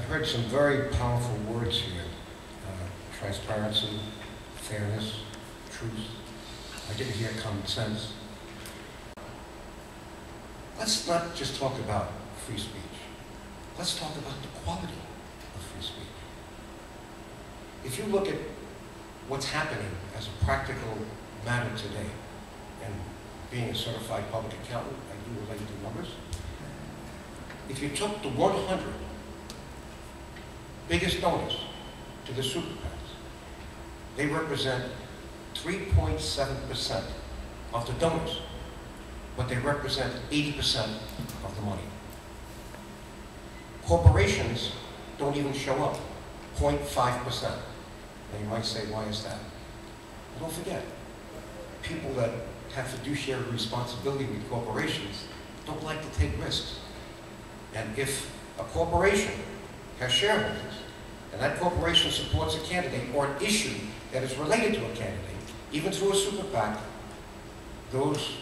heard some very powerful words here. Transparency, fairness, truth. I didn't hear common sense. Let's not just talk about free speech. Let's talk about the quality of free speech. If you look at what's happening as a practical matter today, and being a certified public accountant, I do relate to numbers. If you took the 100 biggest donors to the super PACs, they represent 3.7% of the donors, but they represent 80% of the money. Corporations don't even show up, 0.5%. And you might say, why is that? Well, don't forget, people that have fiduciary responsibility with corporations don't like to take risks. And if a corporation has shareholders, and that corporation supports a candidate or an issue that is related to a candidate, even through a super PAC, those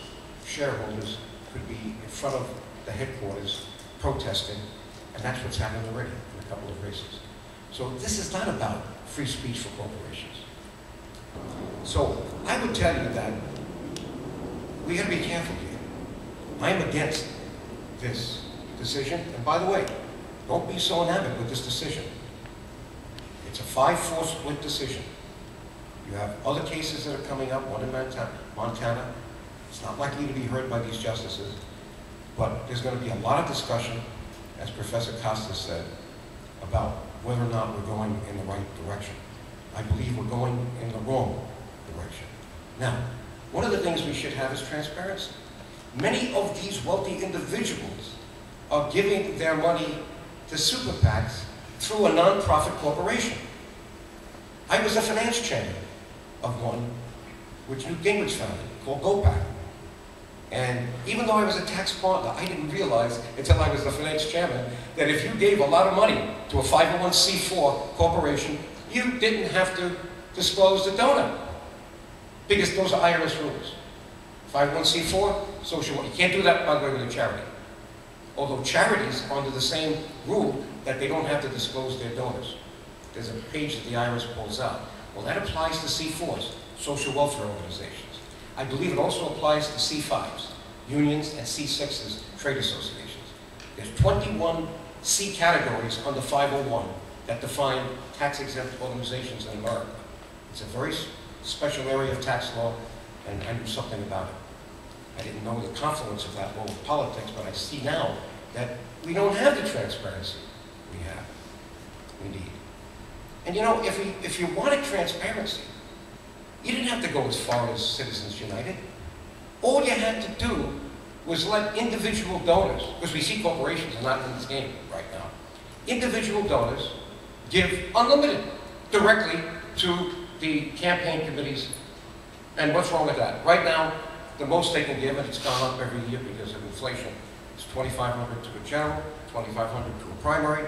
shareholders could be in front of the headquarters protesting, and that's what's happened already in a couple of races. So this is not about free speech for corporations. So I would tell you that we have to be careful here. I'm against this decision, and by the way, don't be so enamored with this decision. It's a 5-4 split decision. You have other cases that are coming up, one in Montana. It's not likely to be heard by these justices, but there's going to be a lot of discussion, as Professor Costas said, about whether or not we're going in the right direction. I believe we're going in the wrong direction. Now, one of the things we should have is transparency. Many of these wealthy individuals are giving their money to super PACs through a nonprofit corporation. I was a finance chairman of one, which Newt Gingrich founded, called GoPac. And even though I was a tax partner, I didn't realize until I was the finance chairman that if you gave a lot of money to a 501c4 corporation, you didn't have to disclose the donor, because those are IRS rules. 501c4, social, you can't do that by way with a charity. Although charities are under the same rule that they don't have to disclose their donors. There's a page that the IRS pulls out. Well, that applies to C4s, social welfare organizations. I believe it also applies to C5s, unions, and C6s, trade associations. There's 21 C categories under 501 that define tax-exempt organizations in America. It's a very special area of tax law, and I knew something about it. I didn't know the confluence of that law with politics, but I see now that we don't have the transparency we have. We need. And you know, if you wanted transparency, you didn't have to go as far as Citizens United. All you had to do was let individual donors, because we see corporations are not in this game right now, individual donors give unlimited directly to the campaign committees. And what's wrong with that? Right now, the most they can give, and it's gone up every year because of inflation, is $2,500 to a general, $2,500 to a primary,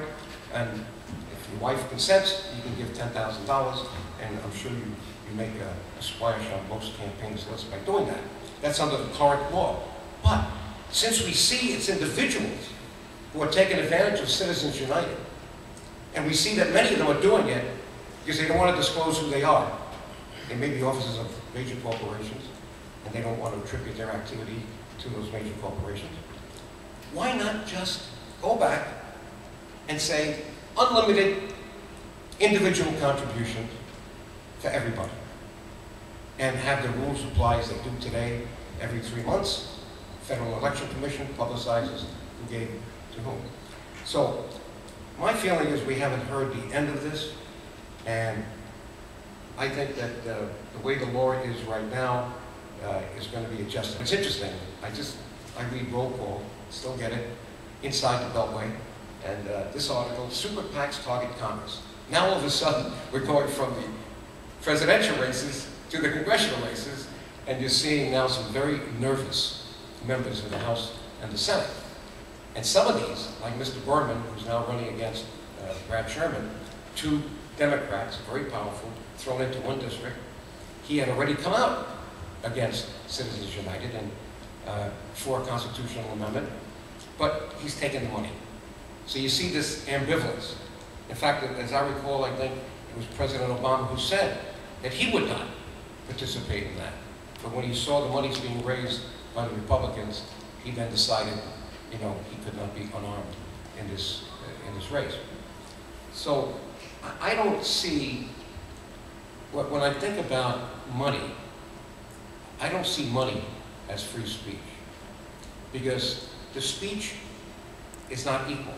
and if your wife consents, you can give $10,000, and I'm sure you make a splash on most campaigns' lists by doing that. That's under the current law. But since we see it's individuals who are taking advantage of Citizens United, and we see that many of them are doing it because they don't want to disclose who they are. They may be officers of major corporations, and they don't want to attribute their activity to those major corporations. Why not just go back and say unlimited individual contributions for everybody, and have the rules apply as they do today every 3 months? Federal Election Commission publicizes who gave to whom. So my feeling is we haven't heard the end of this, and I think that the way the law is right now is going to be adjusted. It's interesting. I read roll call, still get it, inside the Beltway, and this article, Super PACs target Congress. Now all of a sudden, we're going from the presidential races to the congressional races, and you're seeing now some very nervous members of the House and the Senate. And some of these, like Mr. Berman, who's now running against Brad Sherman, 2 Democrats, very powerful, thrown into one district, he had already come out against Citizens United and for a constitutional amendment, but he's taken the money. So you see this ambivalence. In fact, as I recall, I think it was President Obama who said that he would not participate in that. But when he saw the monies being raised by the Republicans, he then decided, he could not be unarmed in this race. So I don't see, when I think about money, I don't see money as free speech, because the speech is not equal,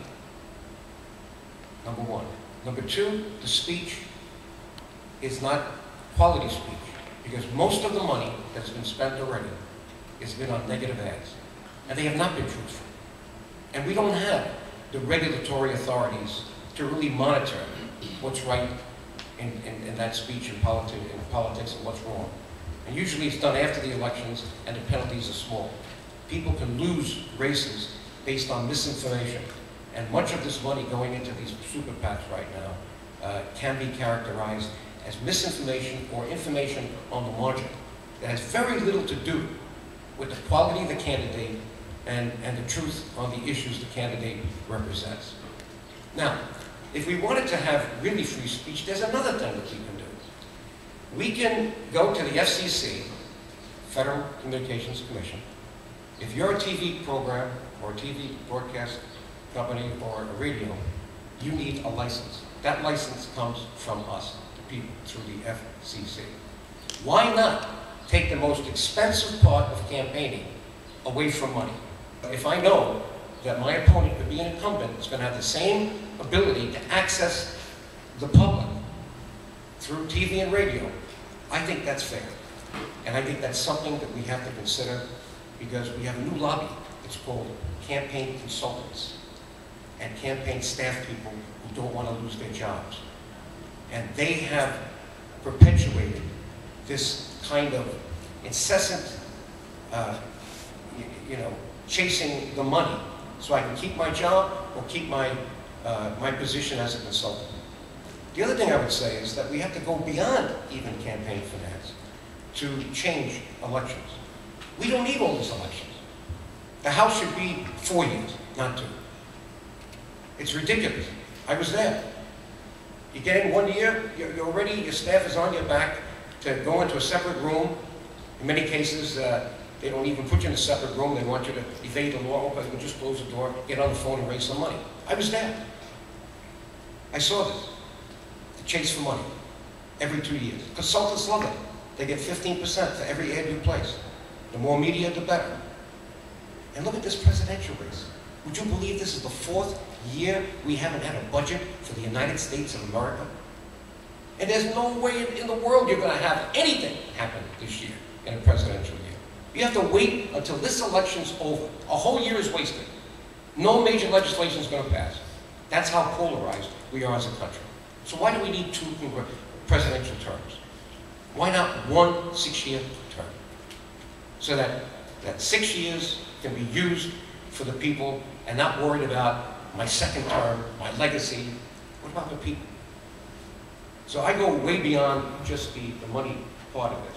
number one. Number two, the speech is not quality speech, because most of the money that's been spent already has been on negative ads, and they have not been truthful. And we don't have the regulatory authorities to really monitor what's right in that speech in politics and what's wrong. And usually it's done after the elections, and the penalties are small. People can lose races based on misinformation. And much of this money going into these super PACs right now can be characterized as misinformation or information on the margin that has very little to do with the quality of the candidate and the truth on the issues the candidate represents. Now, if we wanted to have really free speech, there's another thing that we can do. We can go to the FCC, Federal Communications Commission. If you're a TV program or a TV broadcast company or a radio, you need a license. That license comes from us, the people, through the FCC. Why not take the most expensive part of campaigning away from money? If I know that my opponent could be an incumbent, is going to have the same ability to access the public through TV and radio, I think that's fair. And I think that's something that we have to consider, because we have a new lobby. It's called campaign consultants and campaign staff people who don't want to lose their jobs. And they have perpetuated this kind of incessant, chasing the money so I can keep my job or keep my position as a consultant. The other thing I would say is that we have to go beyond even campaign finance to change elections. We don't need all these elections. The House should be 4 years, not 2. It's ridiculous. I was there. You get in 1 year, your staff is on your back to go into a separate room. In many cases, they don't even put you in a separate room. They want you to evade the law, but you can just close the door, get on the phone and raise some money. I was there. I saw this. The chase for money every 2 years. Consultants love it. They get 15% for every ad you place. The more media, the better. And look at this presidential race. Would you believe this is the 4th year we haven't had a budget for the United States of America? And there's no way in the world you're going to have anything happen this year in a presidential year. You have to wait until this election's over. A whole year is wasted. No major legislation is going to pass. That's how polarized we are as a country. So why do we need 2 presidential terms? Why not 1 6-year term? So that 6 years can be used for the people and not worried about my second term, my legacy. What about the people? So I go way beyond just the money part of this.